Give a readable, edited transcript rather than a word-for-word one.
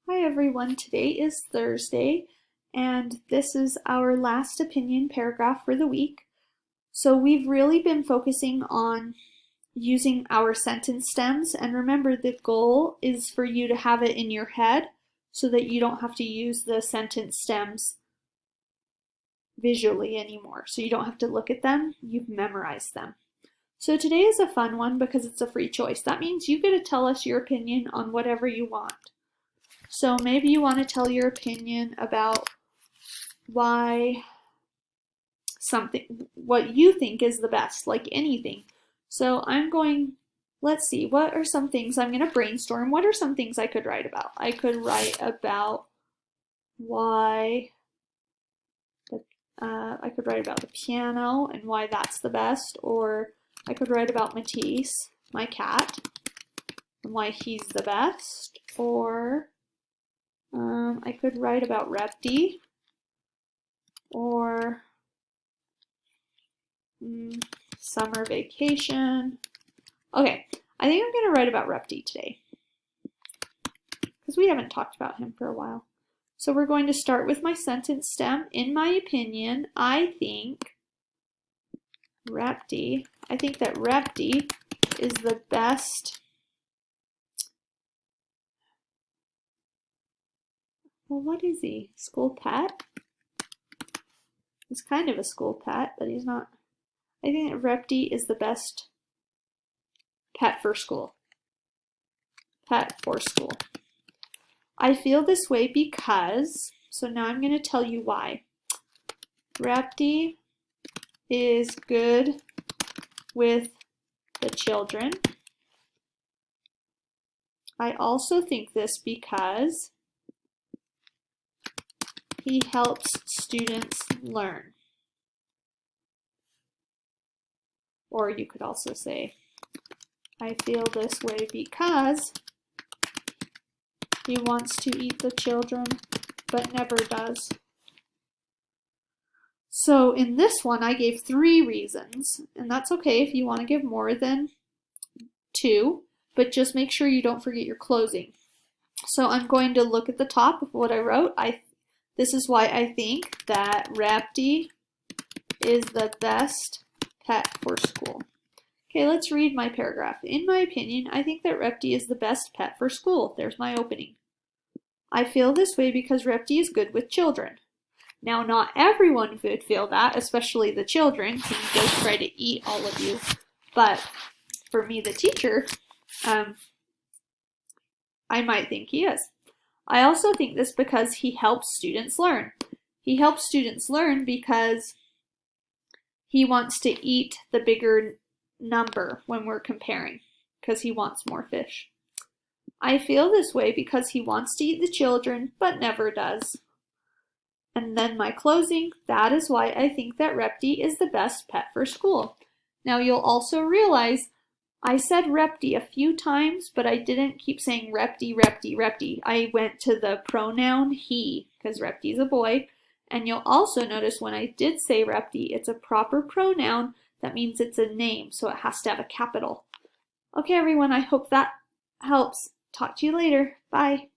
Hi everyone, today is Thursday and this is our last opinion paragraph for the week. So we've really been focusing on using our sentence stems, and remember the goal is for you to have it in your head so that you don't have to use the sentence stems visually anymore. So you don't have to look at them, you've memorized them. So today is a fun one because it's a free choice. That means you get to tell us your opinion on whatever you want. So maybe you want to tell your opinion about why what you think is the best, like anything. So let's see, what are some things I'm going to brainstorm? What are some things I could write about? I could write about why, I could write about the piano and why that's the best, or I could write about Matisse, my cat, and why he's the best, or I could write about Repti, or summer vacation. Okay, I think I'm going to write about Repti today because we haven't talked about him for a while. So we're going to start with my sentence stem. In my opinion, I think that Repti is the best. Well, what is he? School pet? He's kind of a school pet, but he's not. I think that Repti is the best pet for school. Pet for school. I feel this way because, so now I'm going to tell you why. Repti is good with the children. I also think this because he helps students learn. Or you could also say, I feel this way because he wants to eat the children, but never does. So in this one, I gave 3 reasons, and that's okay if you want to give more than 2, but just make sure you don't forget your closing. So I'm going to look at the top of what I wrote. This is why I think that Repti is the best pet for school. Okay, let's read my paragraph. In my opinion, I think that Repti is the best pet for school. There's my opening. I feel this way because Repti is good with children. Now, not everyone would feel that, especially the children. He does try to eat all of you. But for me, the teacher, I might think he is. I also think this because he helps students learn. He helps students learn because he wants to eat the bigger number when we're comparing, because he wants more fish. I feel this way because he wants to eat the children, but never does. And then my closing, that is why I think that Repti is the best pet for school. Now you'll also realize I said Repti a few times, but I didn't keep saying Repti, Repti, Repti. I went to the pronoun he, because Repti is a boy. And you'll also notice when I did say Repti, it's a proper pronoun. That means it's a name, so it has to have a capital. Okay, everyone, I hope that helps. Talk to you later. Bye.